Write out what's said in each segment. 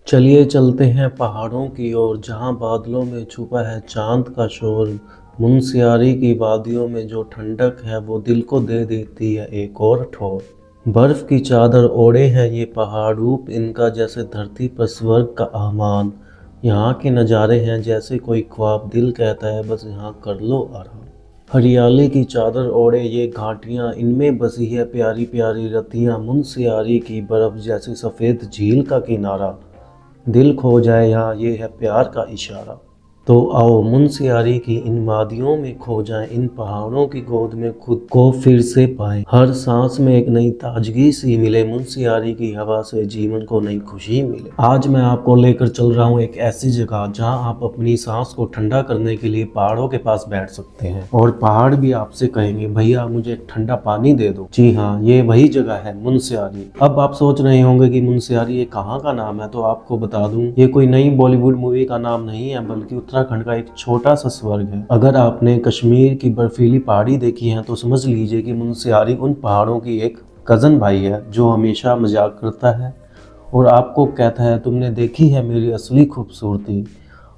चलिए चलते हैं पहाड़ों की ओर, जहाँ बादलों में छुपा है चांद का शोर। मुनस्यारी की वादियों में जो ठंडक है वो दिल को दे देती है एक और ठोर। बर्फ की चादर ओढ़े हैं ये पहाड़, रूप इनका जैसे धरती पर स्वर्ग का आमान। यहाँ के नज़ारे हैं जैसे कोई ख्वाब, दिल कहता है बस यहाँ कर लो आराम। हरियाली की चादर ओढ़े ये घाटियाँ, इनमें बसी है प्यारी प्यारी रतियाँ। मुनस्यारी की बर्फ जैसी सफ़ेद झील का किनारा, दिल खो जाए यहाँ ये है प्यार का इशारा। तो आओ मुनस्यारी की इन वादियों में खो जाएं, इन पहाड़ों की गोद में खुद को फिर से पाएं। हर सांस में एक नई ताजगी सी मिले, मुनस्यारी की हवा से जीवन को नई खुशी मिले। आज मैं आपको लेकर चल रहा हूँ एक ऐसी जगह जहाँ आप अपनी सांस को ठंडा करने के लिए पहाड़ों के पास बैठ सकते हैं और पहाड़ भी आपसे कहेंगे भैया मुझे ठंडा पानी दे दो। जी हाँ, ये वही जगह है मुनस्यारी। अब आप सोच रहे होंगे कि मुनस्यारी ये कहाँ का नाम है, तो आपको बता दूं ये कोई नई बॉलीवुड मूवी का नाम नहीं है, बल्कि उत्तराखंड का एक छोटा सा स्वर्ग है। अगर आपने कश्मीर की बर्फीली पहाड़ी देखी है तो समझ लीजिए कि मुनस्यारी उन पहाड़ों की एक कजन भाई है जो हमेशा मजाक करता है और आपको कहता है तुमने देखी है मेरी असली खूबसूरती,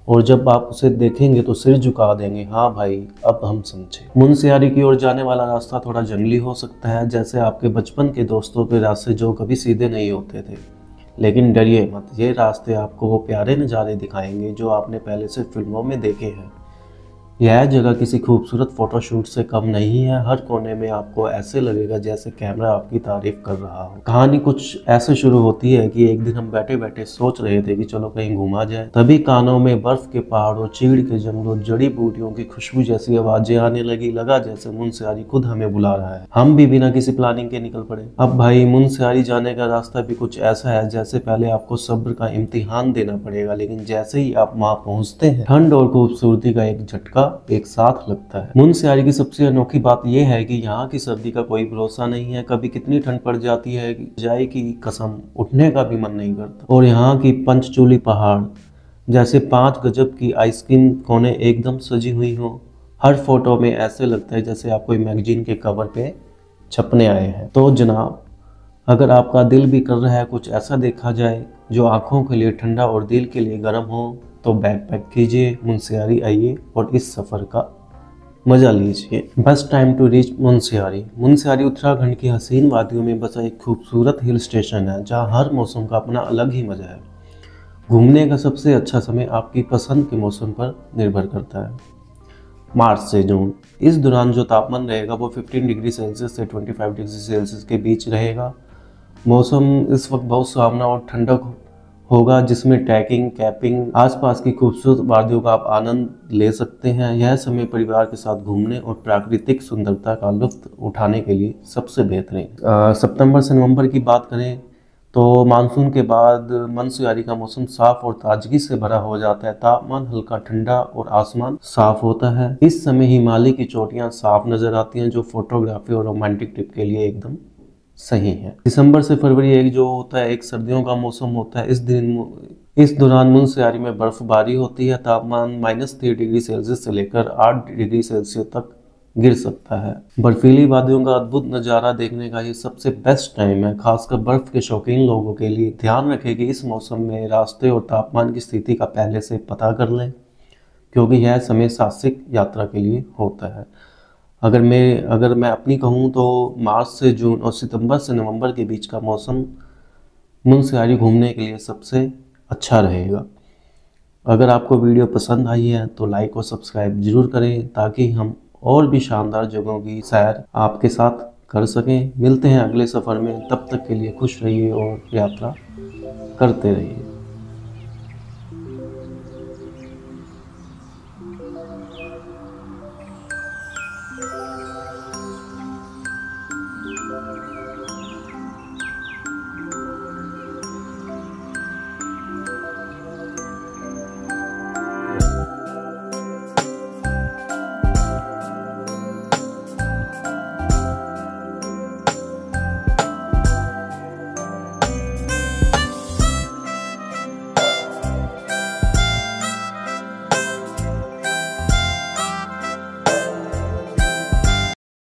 और जब आप उसे देखेंगे तो सिर झुका देंगे, हाँ भाई अब हम समझे। मुनस्यारी की ओर जाने वाला रास्ता थोड़ा जंगली हो सकता है, जैसे आपके बचपन के दोस्तों के रास्ते जो कभी सीधे नहीं होते थे, लेकिन डरिए मत, ये रास्ते आपको वो प्यारे नज़ारे दिखाएंगे जो आपने पहले से फिल्मों में देखे हैं। यह जगह किसी खूबसूरत फोटोशूट से कम नहीं है। हर कोने में आपको ऐसे लगेगा जैसे कैमरा आपकी तारीफ कर रहा हो। कहानी कुछ ऐसे शुरू होती है कि एक दिन हम बैठे बैठे सोच रहे थे कि चलो कहीं घूमा जाए, तभी कानों में बर्फ के पहाड़ों, चीड़ के जंगलों, जड़ी बूटियों की खुशबू जैसी आवाजें आने लगी। लगा जैसे मुनस्यारी खुद हमें बुला रहा है। हम भी बिना किसी प्लानिंग के निकल पड़े। अब भाई मुनस्यारी जाने का रास्ता भी कुछ ऐसा है जैसे पहले आपको सब्र का इम्तिहान देना पड़ेगा, लेकिन जैसे ही आप वहाँ पहुँचते हैं ठंड और खूबसूरती का एक झटका एक साथ लगता है। मुनस्यारी की सबसे अनोखी बात यह है कि यहाँ की सर्दी का कोई भरोसा नहीं है, कभी कितनी ठंड पड़ जाती है जाए की कसम उठने का भी मन नहीं करता। और यहाँ की पंचचूली पहाड़ जैसे 5 गजब की आइसक्रीम कोने एकदम सजी हुई हो। हर फोटो में ऐसे लगता है जैसे आप कोई मैगजीन के कवर पे छपने आए हैं। तो जनाब, अगर आपका दिल भी कर रहा है कुछ ऐसा देखा जाए जो आंखों के लिए ठंडा और दिल के लिए गर्म हो, तो बैग पैक कीजिए, मुनस्यारी आइए और इस सफ़र का मज़ा लीजिए। Best time to reach Munsiyari. Munsiyari Uttarakhand की हसीन वादियों में बसा एक खूबसूरत हिल स्टेशन है जहाँ हर मौसम का अपना अलग ही मज़ा है। घूमने का सबसे अच्छा समय आपकी पसंद के मौसम पर निर्भर करता है। मार्च से जून, इस दौरान जो तापमान रहेगा वो 15 डिग्री सेल्सियस से 25 डिग्री सेल्सियस के बीच रहेगा। मौसम इस वक्त बहुत सुहावना और ठंडक होगा, जिसमें ट्रैकिंग, कैंपिंग, आसपास की खूबसूरत वादियों का आप आनंद ले सकते हैं। यह समय परिवार के साथ घूमने और प्राकृतिक सुंदरता का लुत्फ उठाने के लिए सबसे बेहतरीन। सितंबर से नवंबर की बात करें तो मानसून के बाद मुनस्यारी का मौसम साफ और ताजगी से भरा हो जाता है। तापमान हल्का ठंडा और आसमान साफ होता है। इस समय हिमालय की चोटियां साफ नजर आती हैं जो फोटोग्राफी और रोमांटिक ट्रिप के लिए एकदम सही है। दिसंबर से फरवरी एक जो होता है एक सर्दियों का मौसम होता है। इस दौरान मुनस्यारी में बर्फबारी होती है। तापमान -3 डिग्री सेल्सियस से लेकर 8 डिग्री सेल्सियस तक गिर सकता है। बर्फीली वादियों का अद्भुत नज़ारा देखने का ये सबसे बेस्ट टाइम है, खासकर बर्फ के शौकीन लोगों के लिए। ध्यान रखें कि इस मौसम में रास्ते और तापमान की स्थिति का पहले से पता कर लें, क्योंकि यह समय साहसिक यात्रा के लिए होता है। अगर मैं अपनी कहूँ तो मार्च से जून और सितंबर से नवंबर के बीच का मौसम मुनस्यारी घूमने के लिए सबसे अच्छा रहेगा। अगर आपको वीडियो पसंद आई है तो लाइक और सब्सक्राइब जरूर करें, ताकि हम और भी शानदार जगहों की सैर आपके साथ कर सकें। मिलते हैं अगले सफ़र में, तब तक के लिए खुश रहिए और यात्रा करते रहिए।